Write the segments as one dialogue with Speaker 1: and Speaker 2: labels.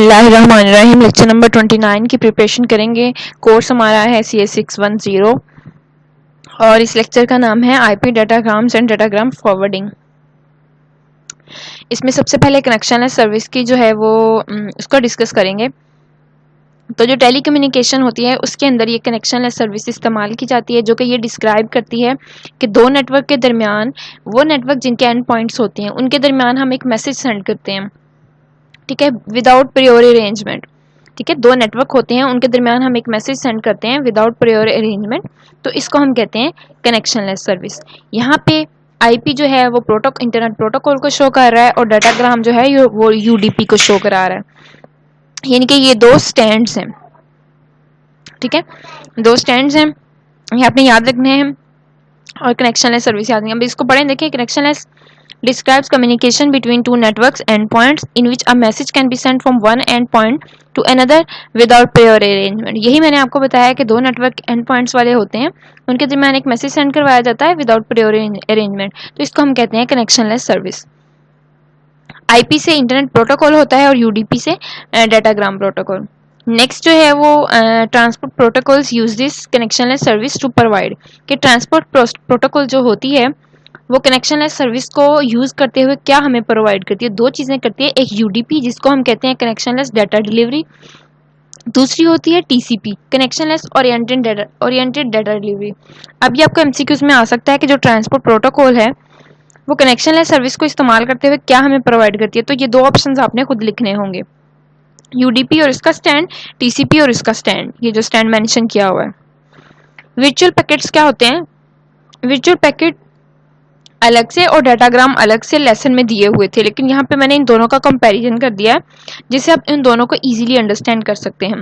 Speaker 1: बिस्मिल्लाहिर्रहमानिर्रहीम। Lecture number 29 की preparation करेंगे। कोर्स हमारा है CS 610 और इस लेक्चर का नाम है IP डाटाग्राम्स एंड डाटाग्राम फॉरवर्डिंग। इसमें सबसे पहले कनेक्शनलेस सर्विस की जो है वो उसको डिस्कस करेंगे। तो जो टेली कम्युनिकेशन होती है उसके अंदर ये कनेक्शनलेस सर्विस इस्तेमाल की जाती है, जो कि ये डिस्क्राइब करती है कि दो नेटवर्क के दरमियान, वो नेटवर्क जिनके एंड पॉइंट्स होते हैं उनके दरमियान हम एक मैसेज सेंड करते हैं, ठीक है, विदाउट प्रियोर अरेंजमेंट। ठीक है, दो नेटवर्क होते हैं उनके दरमियान हम एक मैसेज सेंड करते हैं विदाउट प्रियोर अरेंजमेंट, तो इसको हम कहते हैं कनेक्शनलेस सर्विस। यहाँ पे आईपी जो है वो इंटरनेट प्रोटोकॉल को शो कर रहा है और डाटाग्राम जो है वो यूडीपी को शो करा रहा है, यानी कि ये दो स्टैंड्स हैं। ठीक है, दो स्टैंड्स हैं, ये आपने याद रखने हैं और कनेक्शनलेस सर्विस याद नहीं। अब इसको पढ़ें, देखिए। Connectionless describes communication between two networks endpoints in which a message can be sent from one endpoint to another without prior arrangement। यही मैंने आपको बताया कि दो नेटवर्क एंड पॉइंट्स वाले होते हैं, उनके दरमियान एक मैसेज सेंड करवाया जाता है विदाउट प्रियोर अरेंजमेंट, तो इसको हम कहते हैं कनेक्शनलेस सर्विस। आईपी से इंटरनेट प्रोटोकॉल होता है और यूडीपी से डाटाग्राम प्रोटोकॉल। नेक्स्ट जो है वो transport protocols use this connectionless service to provide, कि ट्रांसपोर्ट प्रोटोकॉल जो होती है वो कनेक्शनलेस सर्विस को यूज करते हुए क्या हमें प्रोवाइड करती है, दो चीजें करती है। एक यूडीपी जिसको हम कहते हैं कनेक्शनलेस डाटा डिलीवरी, दूसरी होती है TCP connectionless oriented data delivery. अब ये आपको एमसीक्यूज में आ सकता है कि जो ट्रांसपोर्ट प्रोटोकॉल है वो कनेक्शनलेस सर्विस को इस्तेमाल करते हुए क्या हमें प्रोवाइड करती है, तो ये दो ऑप्शंस आपने खुद लिखने होंगे, यूडीपी और इसका स्टैंड, टीसीपी और इसका स्टैंड, ये जो स्टैंड मेंशन किया हुआ है। वर्चुअल पैकेट्स क्या होते हैं? वर्चुअल पैकेट अलग से और डाटाग्राम अलग से लेसन में दिए हुए थे, लेकिन यहाँ पे मैंने इन दोनों का कंपैरिजन कर दिया है जिससे आप इन दोनों को इजीली अंडरस्टैंड कर सकते हैं।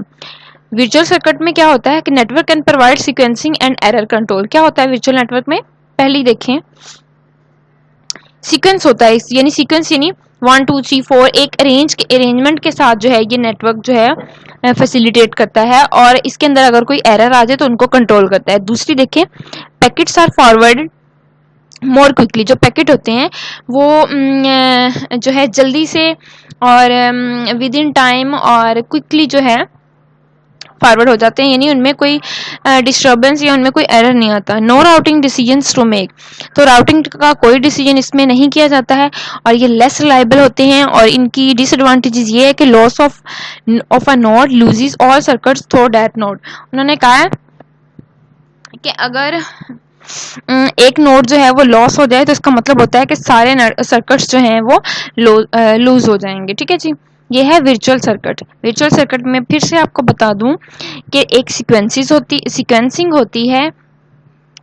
Speaker 1: वर्चुअल सर्किट में क्या होता है कि network can provide sequencing and error control. क्या होता है वर्चुअल नेटवर्क में? पहले ही देखें, सीक्वेंस होता है, यानी सीक्वेंस यानी 1 2 3 4 एक अरेंजमेंट के साथ जो है ये नेटवर्क जो है फैसिलिटेट करता है, और इसके अंदर अगर कोई एरर आ जाए तो उनको कंट्रोल करता है। दूसरी देखें, packets are forwarded more quickly. जो पैकेट होते हैं वो जो है जल्दी से और विद इन टाइम और क्विकली जो है फॉरवर्ड हो जाते हैं, यानी उनमें कोई डिस्टर्बेंस या उनमें कोई एरर नहीं आता। No routing decisions to make, तो राउटिंग का कोई डिसीजन इसमें नहीं किया जाता है और ये लेस रिलायबल होते हैं। और इनकी डिसएडवांटेजेस ये है कि loss of a node loses all circuits through that node. उन्होंने कहा है कि अगर एक नोड जो है वो लॉस हो जाए तो इसका मतलब होता है कि सारे सर्किट्स जो हैं वो लूज हो जाएंगे। ठीक है जी, ये है वर्चुअल सर्किट। वर्चुअल सर्किट में फिर से आपको बता दूं कि एक सीक्वेंसिंग होती है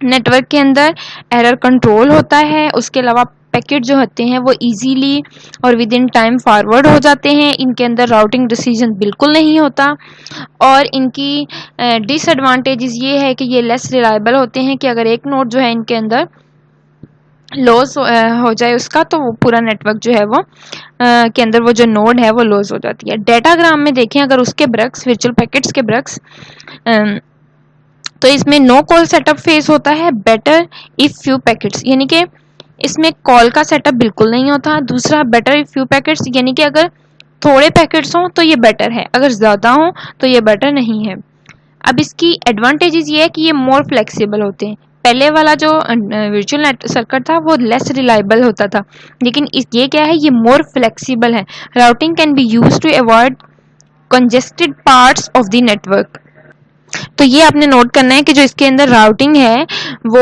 Speaker 1: नेटवर्क के अंदर, एरर कंट्रोल होता है, उसके अलावा पैकेट जो होते हैं वो इजीली और विद इन टाइम फॉरवर्ड हो जाते हैं, इनके अंदर राउटिंग डिसीजन बिल्कुल नहीं होता। और इनकी डिसएडवांटेजेस ये है कि ये लेस रिलायबल होते हैं, कि अगर एक नोड जो है इनके अंदर लॉस हो जाए उसका, तो वो पूरा नेटवर्क जो है वो के अंदर वो जो नोड है वो लॉस हो जाती है। डाटाग्राम में देखें, अगर उसके ब्रक्स, वर्चुअल पैकेट्स के ब्रक्स, तो इसमें नो कॉल सेटअप फेस होता है, बेटर इफ फ्यू पैकेट्स, यानी कि इसमें कॉल का सेटअप बिल्कुल नहीं होता। दूसरा, बेटर इफ फ्यू पैकेट्स, यानी कि अगर थोड़े पैकेट्स हों तो ये बेटर है, अगर ज़्यादा हों तो ये बेटर नहीं है। अब इसकी एडवांटेजेस ये है कि ये मोर फ्लेक्सिबल होते हैं। पहले वाला जो वर्चुअल सर्किट था वो लेस रिलायबल होता था, लेकिन ये क्या है, ये मोर फ्लेक्सिबल है। Routing can be use to avoid congested parts of the network. तो ये आपने नोट करना है कि जो इसके अंदर राउटिंग है वो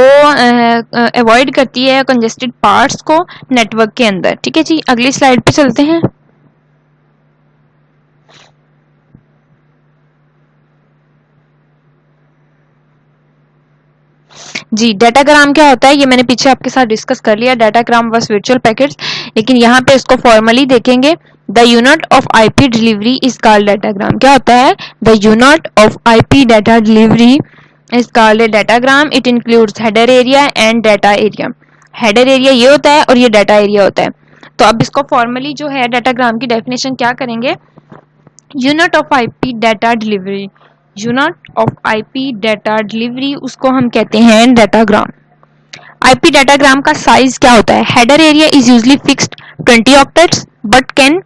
Speaker 1: अवॉइड करती है कंजेस्टेड पार्ट्स को नेटवर्क के अंदर। ठीक है जी, अगली स्लाइड पे चलते हैं। जी, डाटाग्राम क्या होता है ये मैंने पीछे आपके साथ डिस्कस कर लिया, डाटाग्राम बस वर्चुअल पैकेट्स, लेकिन यहाँ पे इसको फॉर्मली देखेंगे। The unit of IP delivery is called datagram. क्या होता है? The unit of IP data delivery is called datagram. It includes header area and data area. Header area ये होता है और ये डाटा एरिया होता है। तो अब इसको फॉर्मली जो है डाटाग्राम की डेफिनेशन क्या करेंगे, unit of IP data delivery, unit of IP data delivery, उसको हम कहते हैं डाटाग्राम। आईपी डाटाग्राम का साइज क्या होता है? Header area is usually fixed 20 octets but can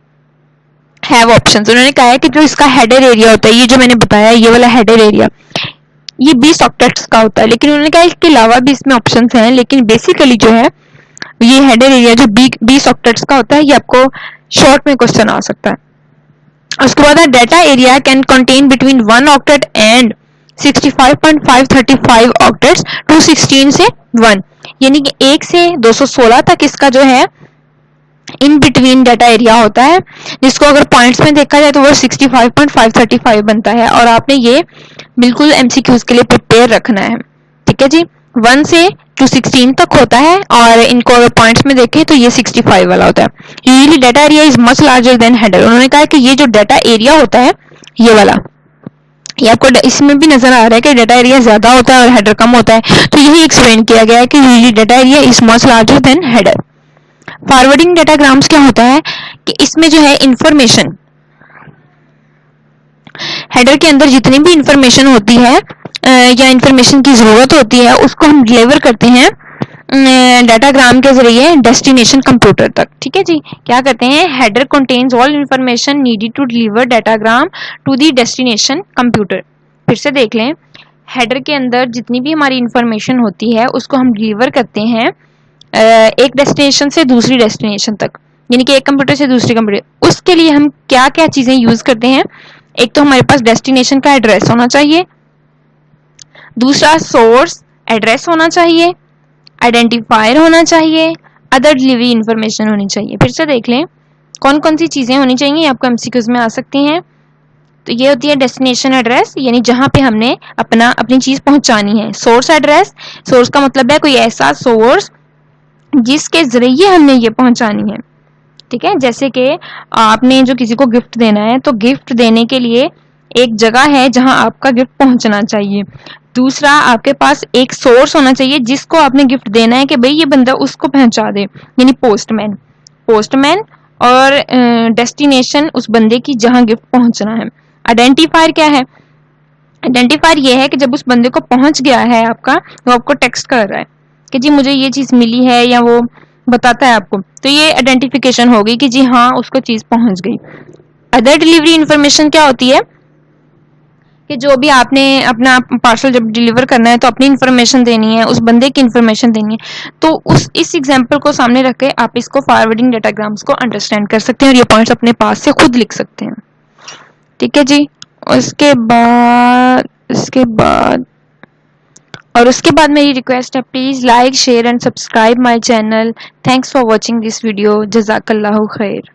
Speaker 1: have options. उन्होंने कहा है कि जो इसका हेडर एरिया होता है, ये जो मैंने बताया ये वाला हेडर एरिया, ये 20 ऑक्टेट्स का होता है, लेकिन उन्होंने कहा इसके अलावा भी इसमें ऑप्शंस हैं, लेकिन बेसिकली जो है ये हेडर एरिया जो 20 ऑक्टेट्स का होता है, ये आपको शॉर्ट में क्वेश्चन आ सकता है। उसके बाद data area can contain between 1 octet and 65.535 octets to 16 से 1, यानी कि 1 से 216 तक इसका जो है इन बिटवीन डाटा एरिया होता है, जिसको अगर पॉइंट्स में देखा जाए तो वो 65.535 बनता है। और आपने ये बिल्कुल एमसीक्यूज के लिए प्रिपेयर रखना है, ठीक है जी। 1 से 216 तक होता है, और इनको अगर पॉइंट्स में देखें तो ये 65 वाला होता है। Usually data area is much larger than header. उन्होंने कहा कि ये जो डाटा एरिया होता है ये वाला, ये आपको इसमें भी नजर आ रहा है कि डाटा एरिया ज्यादा होता है और हेडर कम होता है, तो यही एक्सप्लेन किया गया है कि usually data area is much larger than header. Forwarding datagrams क्या होता है कि इसमें जो है इंफॉर्मेशन, हेडर के अंदर जितनी भी इंफॉर्मेशन होती है या इंफॉर्मेशन की जरूरत होती है, उसको हम डिलीवर करते हैं डाटाग्राम के जरिए डेस्टिनेशन कंप्यूटर तक, ठीक है जी। क्या करते हैं, header contains all information needed to deliver datagram to the destination computer. फिर से देख लें, हेडर के अंदर जितनी भी हमारी इंफॉर्मेशन होती है उसको हम डिलीवर करते हैं एक डेस्टिनेशन से दूसरी डेस्टिनेशन तक, यानी कि एक कंप्यूटर से दूसरे कंप्यूटर। उसके लिए हम क्या क्या चीजें यूज करते हैं, एक तो हमारे पास डेस्टिनेशन का एड्रेस होना चाहिए, दूसरा सोर्स एड्रेस होना चाहिए, आइडेंटिफायर होना चाहिए, अदर डिलीवरी इंफॉर्मेशन होनी चाहिए। फिर से देख लें कौन कौन सी चीजें होनी चाहिए, आपको एमसीक्यूज में आ सकती हैं। तो ये होती है डेस्टिनेशन एड्रेस, यानी जहां पे हमने अपनी चीज पहुंचानी है। सोर्स एड्रेस, सोर्स का मतलब है कोई ऐसा सोर्स जिसके जरिए हमने ये पहुंचानी है, ठीक है। जैसे कि आपने जो किसी को गिफ्ट देना है, तो गिफ्ट देने के लिए एक जगह है जहां आपका गिफ्ट पहुंचना चाहिए। दूसरा, आपके पास एक सोर्स होना चाहिए जिसको आपने गिफ्ट देना है कि भाई ये बंदा उसको पहुंचा दे, यानी पोस्टमैन और डेस्टिनेशन उस बंदे की जहां गिफ्ट पहुंचना है। आइडेंटिफायर क्या है, आइडेंटिफायर ये है कि जब उस बंदे को पहुंच गया है आपका, वो आपको टेक्स्ट कर रहा है कि जी मुझे ये चीज मिली है, या वो बताता है आपको, तो ये आइडेंटिफिकेशन हो गई कि जी हाँ उसको चीज पहुंच गई। अदर डिलीवरी इंफॉर्मेशन क्या होती है कि जो भी आपने अपना पार्सल जब डिलीवर करना है तो अपनी इंफॉर्मेशन देनी है, उस बंदे की इंफॉर्मेशन देनी है। तो इस एग्जांपल को सामने रख के आप इसको फॉरवर्डिंग डाटाग्राम्स को अंडरस्टैंड कर सकते हैं और ये पॉइंट्स अपने पास से खुद लिख सकते हैं, ठीक है जी। उसके बाद मेरी रिक्वेस्ट है, please like share and subscribe my channel. Thanks for watching this video. जज़ाकल्लाहु खैर।